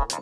Hey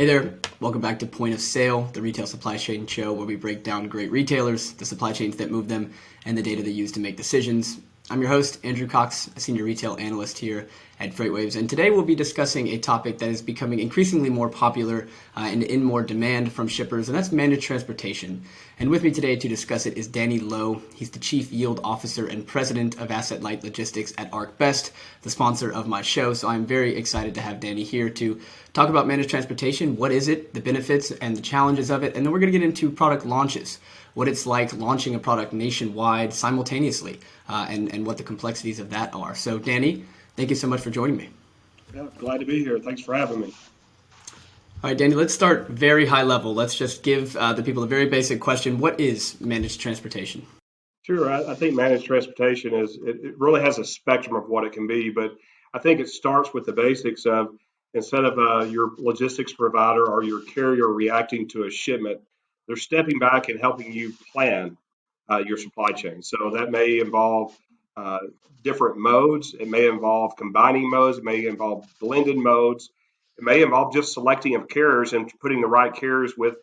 there, welcome back to Point of Sale, the retail supply chain show where we break down great retailers, the supply chains that move them, and the data they use to make decisions. I'm your host, Andrew Cox, a senior retail analyst here at FreightWaves, and today we'll be discussing a topic that is becoming increasingly more popular and in more demand from shippers, and that's managed transportation. And with me today to discuss it is Danny Lowe. He's the Chief Yield Officer and President of Asset Light Logistics at ArcBest, the sponsor of my show. So I'm very excited to have Danny here to talk about managed transportation. What is it, the benefits and the challenges of it, and then we're going to get into product launches, what it's like launching a product nationwide simultaneously, and what the complexities of that are. So Danny, thank you so much for joining me. Yeah, glad to be here. Thanks for having me. All right, Danny, let's start very high level. Let's just give the people a very basic question. What is managed transportation? Sure. I think managed transportation it really has a spectrum of what it can be, but I think it starts with the basics of instead of your logistics provider or your carrier reacting to a shipment, they're stepping back and helping you plan your supply chain. So that may involve different modes. It may involve combining modes. It may involve blended modes. It may involve just selecting of carriers and putting the right carriers with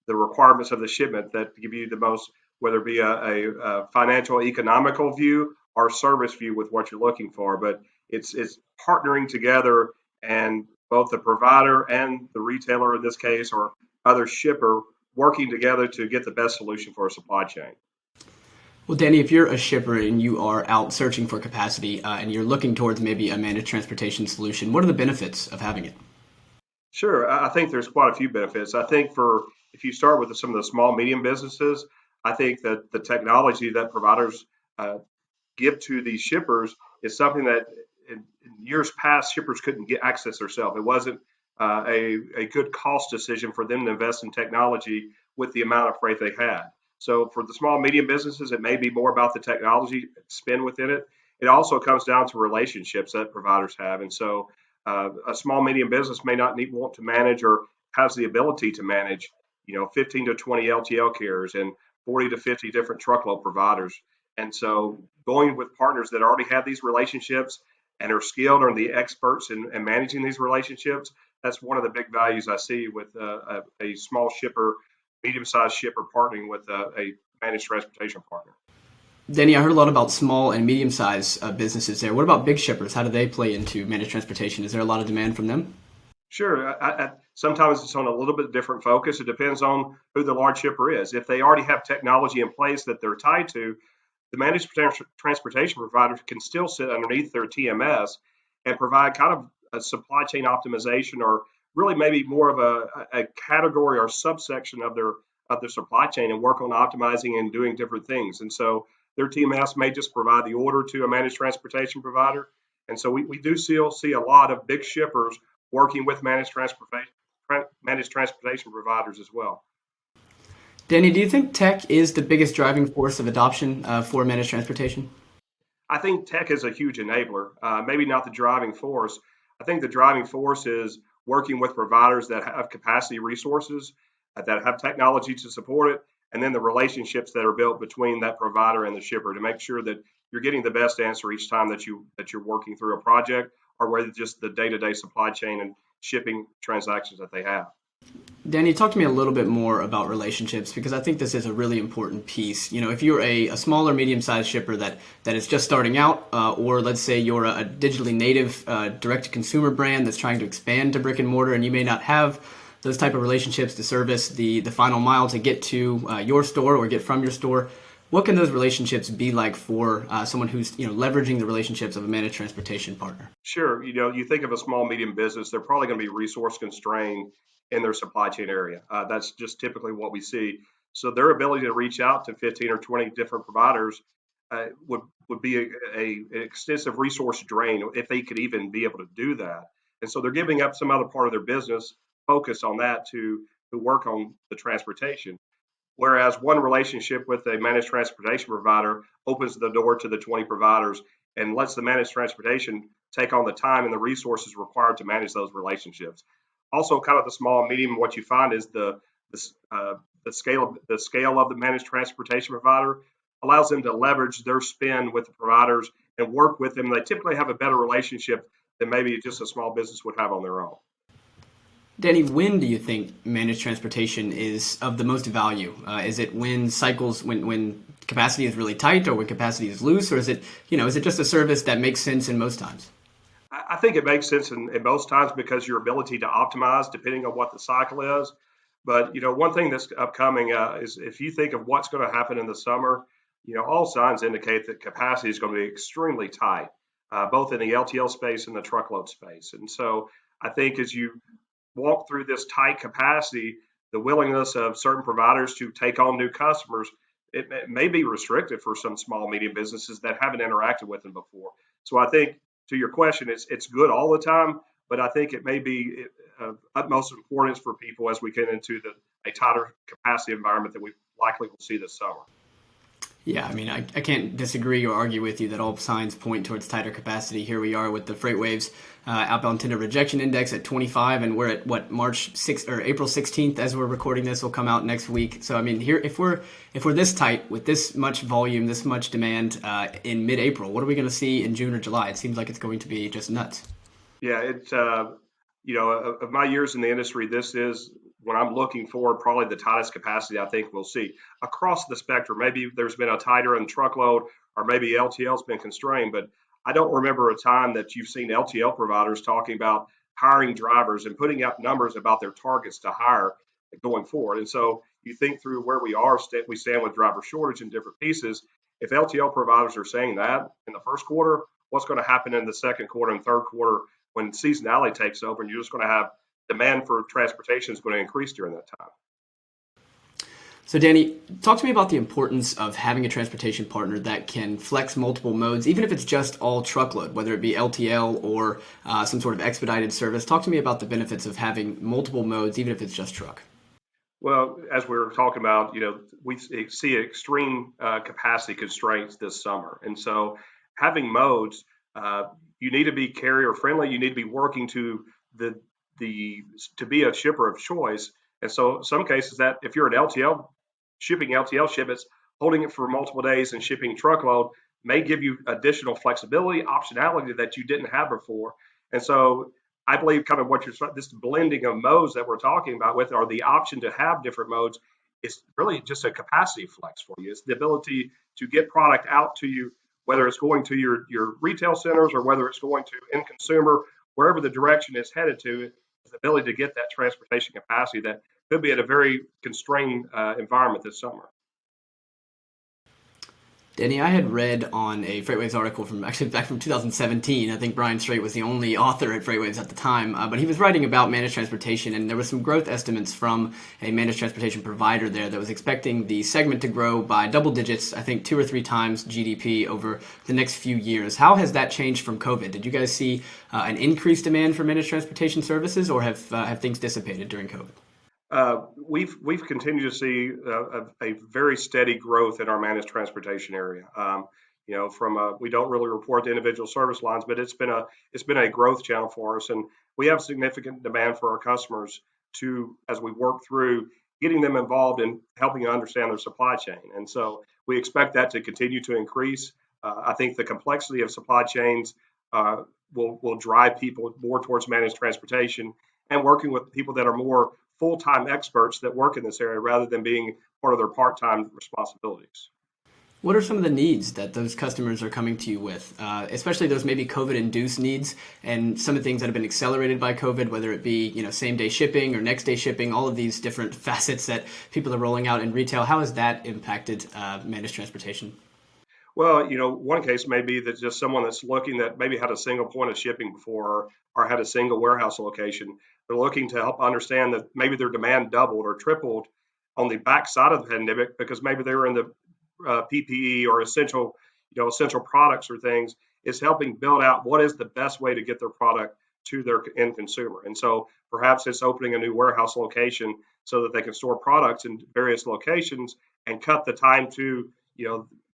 the requirements of the shipment that give you the most, whether it be a financial, economical view or service view with what you're looking for. But it's partnering together and both the provider and the retailer in this case or other shipper working together to get the best solution for a supply chain. Well, Danny, if you're a shipper and you are out searching for capacity and you're looking towards maybe a managed transportation solution, what are the benefits of having it? Sure, I think there's quite a few benefits. I think if you start with some of the small, medium businesses, I think that the technology that providers give to these shippers is something that in years past shippers couldn't get access themselves. It wasn't a good cost decision for them to invest in technology with the amount of freight they had. So for the small, medium businesses, it may be more about the technology spin within it. It also comes down to relationships that providers have, and so a small medium business may not want to manage or has the ability to manage 15 to 20 LTL carriers and 40 to 50 different truckload providers. And so going with partners that already have these relationships and are skilled or the experts in managing these relationships, that's one of the big values I see with a small shipper, medium-sized shipper partnering with a managed transportation partner. Danny, I heard a lot about small and medium-sized businesses there. What about big shippers? How do they play into managed transportation? Is there a lot of demand from them? Sure. Sometimes it's on a little bit different focus. It depends on who the large shipper is. If they already have technology in place that they're tied to, the managed transportation provider can still sit underneath their TMS and provide kind of a supply chain optimization or really maybe more of a category or subsection of their supply chain and work on optimizing and doing different things. And so their TMS may just provide the order to a managed transportation provider. And so we do still see a lot of big shippers working with managed transportation providers as well. Danny, do you think tech is the biggest driving force of adoption for managed transportation? I think tech is a huge enabler, maybe not the driving force. I think the driving force is working with providers that have capacity resources, that have technology to support it, and then the relationships that are built between that provider and the shipper to make sure that you're getting the best answer each time that you're working through a project or whether just the day-to-day supply chain and shipping transactions that they have. Danny, talk to me a little bit more about relationships because I think this is a really important piece. If you're a small or medium-sized shipper that is just starting out, or let's say you're a digitally native direct-to-consumer brand that's trying to expand to brick and mortar and you may not have those type of relationships to service the final mile to get to your store or get from your store, what can those relationships be like for someone who's leveraging the relationships of a managed transportation partner? Sure. You think of a small, medium business, they're probably going to be resource constrained in their supply chain area. That's just typically what we see. So their ability to reach out to 15 or 20 different providers would be an extensive resource drain if they could even be able to do that. And so they're giving up some other part of their business focus on that to work on the transportation. Whereas one relationship with a managed transportation provider opens the door to the 20 providers and lets the managed transportation take on the time and the resources required to manage those relationships. also kind of the small and medium. What you find is the scale of the managed transportation provider allows them to leverage their spend with the providers and work with them. They typically have a better relationship than maybe just a small business would have on their own. Danny, when do you think managed transportation is of the most value? Is it when when capacity is really tight, or when capacity is loose, or is it, is it just a service that makes sense in most times? I think it makes sense in most times because your ability to optimize depending on what the cycle is. But one thing that's upcoming is if you think of what's going to happen in the summer, all signs indicate that capacity is going to be extremely tight, both in the LTL space and the truckload space. And so I think as you walk through this tight capacity, the willingness of certain providers to take on new customers, it may be restricted for some small, medium businesses that haven't interacted with them before. So I think to your question, it's good all the time, but I think it may be of utmost importance for people as we get into a tighter capacity environment that we likely will see this summer. Yeah, I mean, I can't disagree or argue with you that all signs point towards tighter capacity. Here we are with the FreightWaves outbound tender rejection index at 25, and we're at March 6th or April 16th as we're recording this. Will come out next week. So I mean, here if we're this tight with this much volume, this much demand in mid-April, what are we going to see in June or July? It seems like it's going to be just nuts. Yeah, it's of my years in the industry, this is when I'm looking for probably the tightest capacity I think we'll see across the spectrum. Maybe there's been a tighter in truckload, or maybe LTL's been constrained, but I don't remember a time that you've seen LTL providers talking about hiring drivers and putting out numbers about their targets to hire going forward. And so you think through where we stand with driver shortage in different pieces. If LTL providers are saying that in the first quarter, what's going to happen in the second quarter and third quarter when seasonality takes over, and you're just going to have demand for transportation is going to increase during that time. So Danny, talk to me about the importance of having a transportation partner that can flex multiple modes, even if it's just all truckload, whether it be LTL or some sort of expedited service. Talk to me about the benefits of having multiple modes, even if it's just truck. Well, as we were talking about, we see extreme capacity constraints this summer. And so having modes, you need to be carrier friendly. You need to be working to to be a shipper of choice. And so some cases that if you're an LTL shipping LTL shipments, holding it for multiple days and shipping truckload may give you additional flexibility, optionality that you didn't have before. And so I believe kind of this blending of modes that we're talking about with, or the option to have different modes, is really just a capacity flex for you. It's the ability to get product out to you, whether it's going to your retail centers or whether it's going to end consumer, wherever the direction is headed to, is the ability to get that transportation capacity that could be at a very constrained environment this summer. Danny, I had read on a FreightWaves article back from 2017. I think Brian Strait was the only author at FreightWaves at the time, but he was writing about managed transportation, and there was some growth estimates from a managed transportation provider there that was expecting the segment to grow by double digits, I think 2 or 3 times GDP over the next few years. How has that changed from COVID? Did you guys see an increased demand for managed transportation services, or have things dissipated during COVID? We've continued to see a very steady growth in our managed transportation area. We don't really report the individual service lines, but it's been a growth channel for us, and we have significant demand for our customers as we work through getting them involved in helping understand their supply chain. And so we expect that to continue to increase. I think the complexity of supply chains will drive people more towards managed transportation and working with people that are more full-time experts that work in this area rather than being part of their part-time responsibilities. What are some of the needs that those customers are coming to you with, especially those maybe COVID-induced needs and some of the things that have been accelerated by COVID, whether it be same-day shipping or next-day shipping, all of these different facets that people are rolling out in retail? How has that impacted managed transportation? Well, one case may be that just someone that's looking that maybe had a single point of shipping before or had a single warehouse location. They're looking to help understand that maybe their demand doubled or tripled on the backside of the pandemic because maybe they were in the PPE or essential products or things. Is helping build out what is the best way to get their product to their end consumer. And so perhaps it's opening a new warehouse location so that they can store products in various locations and cut the time to,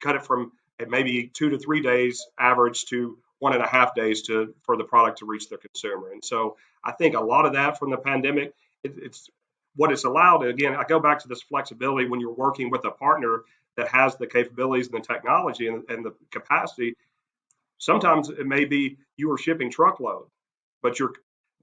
cut it from maybe 2 to 3 days average to 1.5 days for the product to reach their consumer. And so I think a lot of that from the pandemic, it's what it's allowed. Again, I go back to this flexibility when you're working with a partner that has the capabilities and the technology and the capacity. Sometimes it may be you are shipping truckload, but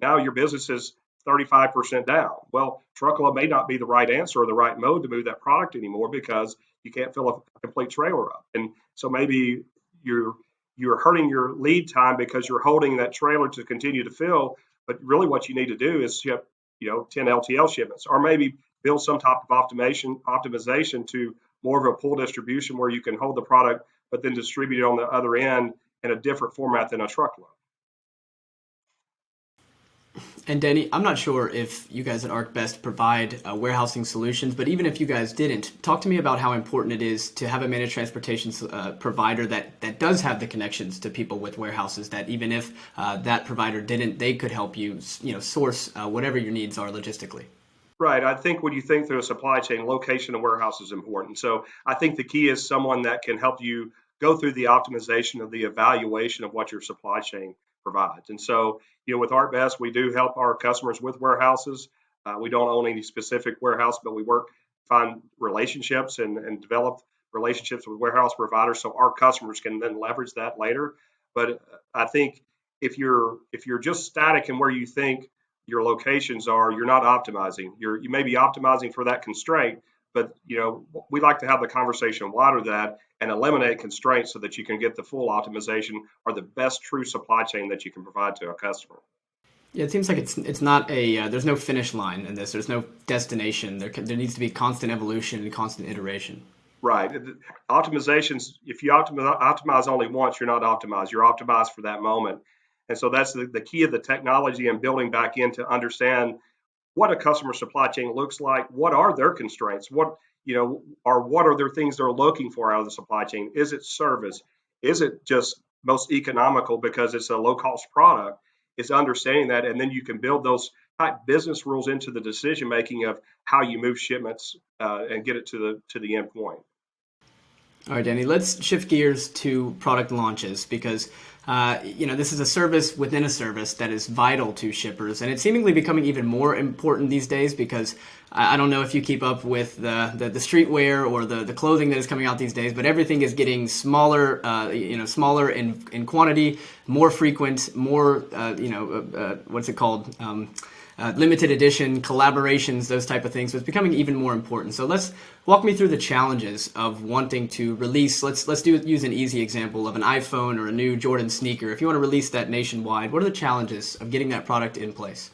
now your business is 35% down. Well, truckload may not be the right answer or the right mode to move that product anymore because you can't fill a complete trailer up. And so maybe you're you're hurting your lead time because you're holding that trailer to continue to fill. But really what you need to do is ship, 10 LTL shipments, or maybe build some type of optimization to more of a pull distribution where you can hold the product, but then distribute it on the other end in a different format than a truckload. And Danny, I'm not sure if you guys at ArcBest provide warehousing solutions, but even if you guys didn't, talk to me about how important it is to have a managed transportation provider that does have the connections to people with warehouses, that even if that provider didn't, they could help you, source whatever your needs are logistically. Right. I think when you think through a supply chain, location of warehouse is important. So I think the key is someone that can help you go through the optimization of the evaluation of what your supply chain provides. And so, with ArcBest, we do help our customers with warehouses. We don't own any specific warehouse, but we find relationships and develop relationships with warehouse providers so our customers can then leverage that later. But I think if you're just static in where you think your locations are, you're not optimizing. You may be optimizing for that constraint, but we like to have the conversation wider that and eliminate constraints so that you can get the full optimization or the best true supply chain that you can provide to a customer. Yeah, it seems like it's not there's no finish line in this. There's no destination. There needs to be constant evolution and constant iteration. Right. Optimizations, if you optimize only once, you're not optimized. You're optimized for that moment. And so that's the key of the technology and building back in to understand what a customer supply chain looks like. What are their constraints? What are their things they're looking for out of the supply chain? Is it service? Is it just most economical because it's a low cost product? It's understanding that, and then you can build those type business rules into the decision making of how you move shipments and get it to the end point. All right, Danny, let's shift gears to product launches because, this is a service within a service that is vital to shippers, and it's seemingly becoming even more important these days because I don't know if you keep up with the streetwear or the clothing that is coming out these days, but everything is getting smaller, smaller in quantity, more frequent, more, what's it called? Limited edition, collaborations, those type of things. So it's becoming even more important. So let's walk me through the challenges of wanting to release. Let's use an easy example of an iPhone or a new Jordan sneaker. If you want to release that nationwide, what are the challenges of getting that product in place?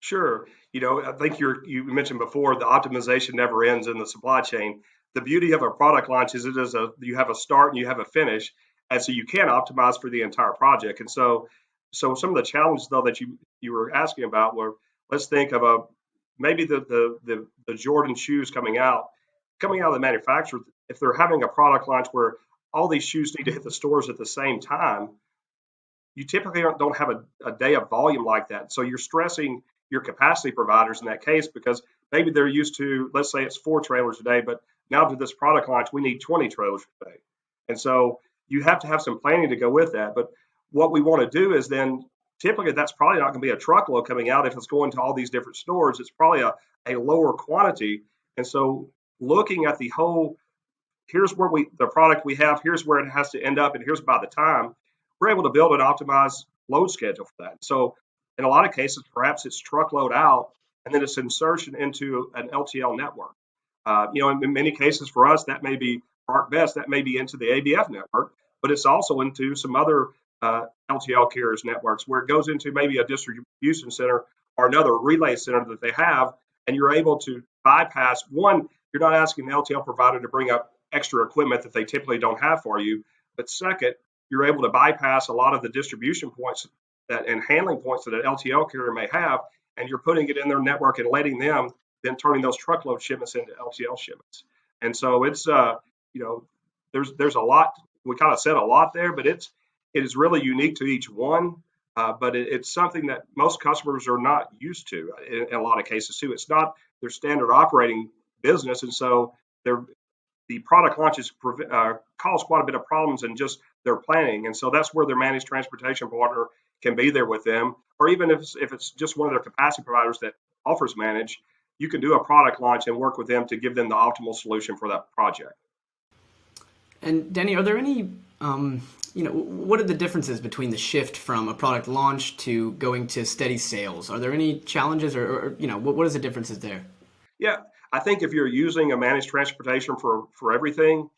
Sure. I think you mentioned before the optimization never ends in the supply chain. The beauty of a product launch is you have a start and you have a finish, and so you can optimize for the entire project. And so some of the challenges though that you were asking about were, let's think of maybe the Jordan shoes coming out of the manufacturer. If they're having a product launch where all these shoes need to hit the stores at the same time, you typically don't have a day of volume like that. So you're stressing your capacity providers in that case because maybe they're used to, let's say it's 4 trailers a day, but now to this product launch, we need 20 trailers a day. And so you have to have some planning to go with that. But what we want to do is then typically that's probably not going to be a truckload coming out if it's going to all these different stores. It's probably a lower quantity. And so looking at the whole, here's where the product we have, here's where it has to end up, and here's by the time, we're able to build an optimized load schedule for that. So in a lot of cases, perhaps it's truckload out and then it's insertion into an LTL network. In many cases for us, that may be ArcBest, that may be into the ABF network, but it's also into some other LTL carriers networks where it goes into maybe a distribution center or another relay center that they have, and you're able to bypass one. You're not asking the LTL provider to bring up extra equipment that they typically don't have for you, but second, you're able to bypass a lot of the distribution points and handling points that an LTL carrier may have, and you're putting it in their network and letting them then turning those truckload shipments into LTL shipments. And so it's there's a lot. We kind of said a lot there, but it is really unique to each one. But it's something that most customers are not used to in a lot of cases too. It's not their standard operating business, and so the product launches cause quite a bit of problems in just their planning. And so that's where their managed transportation partner can be there with them, or even if it's just one of their capacity providers that offers managed, you can do a product launch and work with them to give them the optimal solution for that project. And Danny, are there any, what are the differences between the shift from a product launch to going to steady sales? Are there any challenges, or what is the differences there? Yeah, I think if you're using a managed transportation for everything,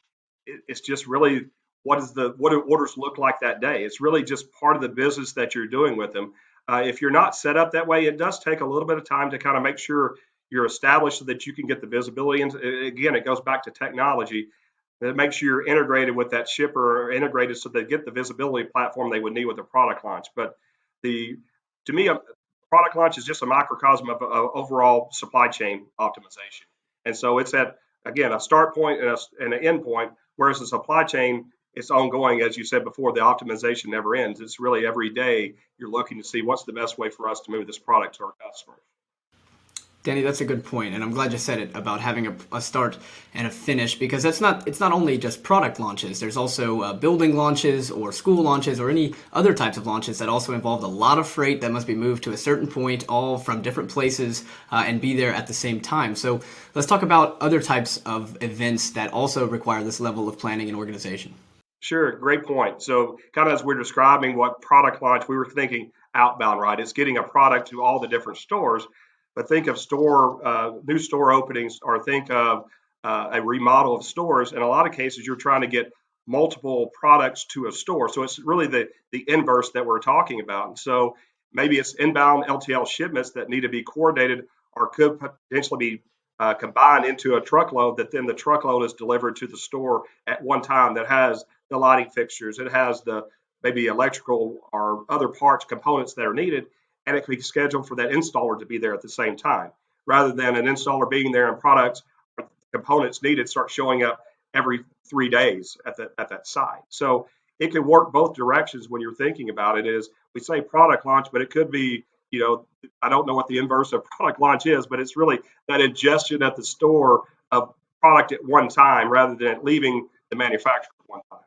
it's just really what do orders look like that day. It's really just part of the business that you're doing with them. If you're not set up that way, it does take a little bit of time to kind of make sure you're established so that you can get the visibility. And again, it goes back to technology that makes sure you're integrated with that shipper or integrated so they get the visibility platform they would need with a product launch. But the to me, a product launch is just a microcosm of overall supply chain optimization. And so it's at again a start point and an end point. Whereas the supply chain, it's ongoing, as you said before. The optimization never ends. It's really every day you're looking to see what's the best way for us to move this product to our customers. Danny, that's a good point, and I'm glad you said it about having a start and a finish, because it's not only just product launches. There's also building launches or school launches or any other types of launches that also involve a lot of freight that must be moved to a certain point, all from different places, and be there at the same time. So let's talk about other types of events that also require this level of planning and organization. Sure, great point. So, kind of as we're describing what product launch, we were thinking outbound, right? It's getting a product to all the different stores. But think of new store openings, or think of a remodel of stores. In a lot of cases, you're trying to get multiple products to a store. So it's really the inverse that we're talking about. And so maybe it's inbound LTL shipments that need to be coordinated or could potentially be combined into a truckload, that then the truckload is delivered to the store at one time, that has the lighting fixtures, it has the maybe electrical or other parts, components that are needed, and it can be scheduled for that installer to be there at the same time, rather than an installer being there and products or components needed start showing up every 3 days at that site. So it can work both directions when you're thinking about it. Is we say product launch, but it could be, I don't know what the inverse of product launch is, but it's really that ingestion at the store of product at one time rather than it leaving the manufacturer at one time.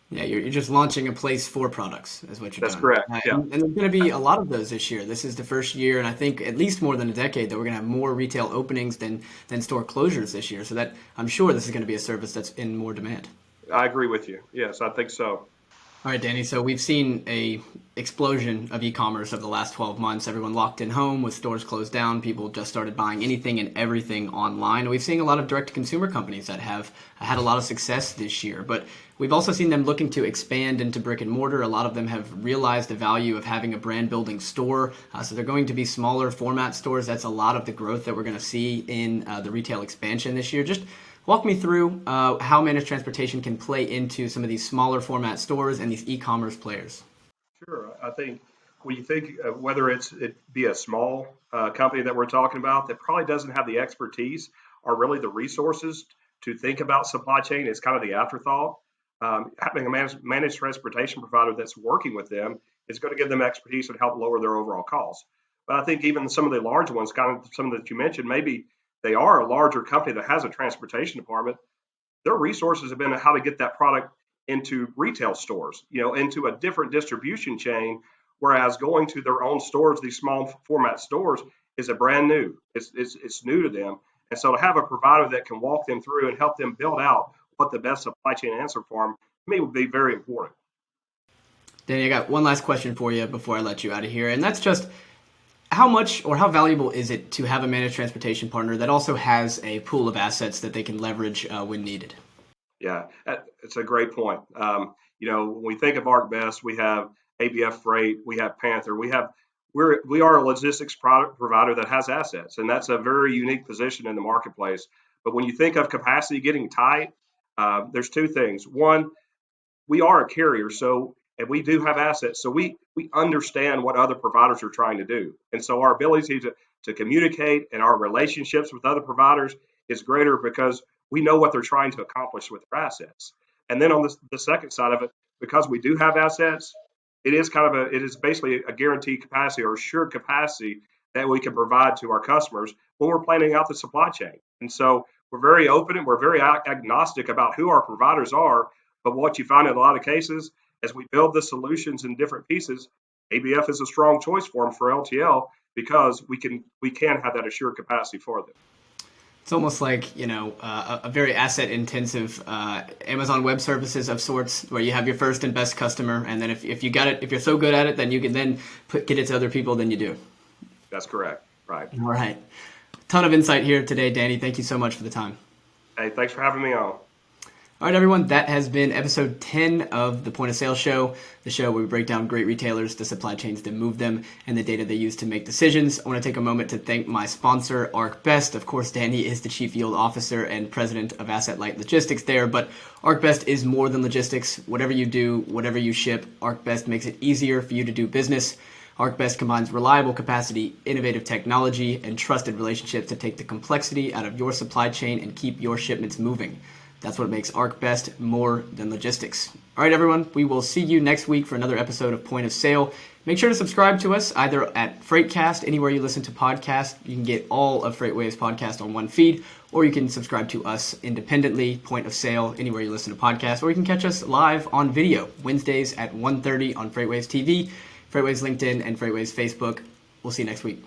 Yeah, you're just launching a place for products, is what you're That's doing. correct. Yeah. And there's going to be a lot of those this year. This is the first year, and I think at least more than a decade, that we're going to have more retail openings than store closures this year. So that I'm sure this is going to be a service that's in more demand. I agree with you. Yes, I think so. All right, Danny. So we've seen a explosion of e-commerce over the last 12 months. Everyone locked in home with stores closed down. People just started buying anything and everything online. And we've seen a lot of direct-to-consumer companies that have had a lot of success this year. But we've also seen them looking to expand into brick and mortar. A lot of them have realized the value of having a brand-building store. So they're going to be smaller format stores. That's a lot of the growth that we're going to see in the retail expansion this year. Just walk me through how managed transportation can play into some of these smaller format stores and these e-commerce players. Sure. I think when you think whether it be a small company that we're talking about that probably doesn't have the expertise or really the resources to think about supply chain, is kind of the afterthought. Having a managed transportation provider that's working with them is going to give them expertise and help lower their overall costs. But I think even some of the large ones, kind of some that you mentioned, maybe they are a larger company that has a transportation department. Their resources have been how to get that product into retail stores, into a different distribution chain. Whereas going to their own stores, these small format stores, is a brand new. It's new to them, and so to have a provider that can walk them through and help them build out what the best supply chain answer for them, to me, would be very important. Danny, I got one last question for you before I let you out of here, and that's just how much or how valuable is it to have a managed transportation partner that also has a pool of assets that they can leverage when needed? Yeah, it's a great point. When we think of ArcBest, we have ABF Freight, we have Panther, we are a logistics product provider that has assets, and that's a very unique position in the marketplace. But when you think of capacity getting tight, there's two things. One, we are a carrier, and we do have assets, so we understand what other providers are trying to do, and so our ability to communicate and our relationships with other providers is greater because we know what they're trying to accomplish with their assets. And then on the second side of it, because we do have assets, it is basically a guaranteed capacity or assured capacity that we can provide to our customers when we're planning out the supply chain. And so we're very open and we're very agnostic about who our providers are. But what you find in a lot of cases, as we build the solutions in different pieces, ABF is a strong choice for them for LTL because we can have that assured capacity for them. It's almost like, a very asset intensive Amazon Web Services of sorts, where you have your first and best customer, and then if you got it, if you're so good at it, then you can then get it to other people than you do. That's correct. Right. All right. Ton of insight here today, Danny. Thank you so much for the time. Hey, thanks for having me on. All right, everyone, that has been episode 10 of the Point of Sale Show, the show where we break down great retailers, the supply chains that move them, and the data they use to make decisions. I want to take a moment to thank my sponsor, ArcBest. Of course, Danny is the Chief Yield Officer and President of Asset Light Logistics there, but ArcBest is more than logistics. Whatever you do, whatever you ship, ArcBest makes it easier for you to do business. ArcBest combines reliable capacity, innovative technology, and trusted relationships to take the complexity out of your supply chain and keep your shipments moving. That's what makes ArcBest more than logistics. All right, everyone, we will see you next week for another episode of Point of Sale. Make sure to subscribe to us either at Freightcast, anywhere you listen to podcasts. You can get all of FreightWaves podcast on one feed, or you can subscribe to us independently, Point of Sale, anywhere you listen to podcasts, or you can catch us live on video, Wednesdays at 1:30 on FreightWaves TV, FreightWaves LinkedIn, and FreightWaves Facebook. We'll see you next week.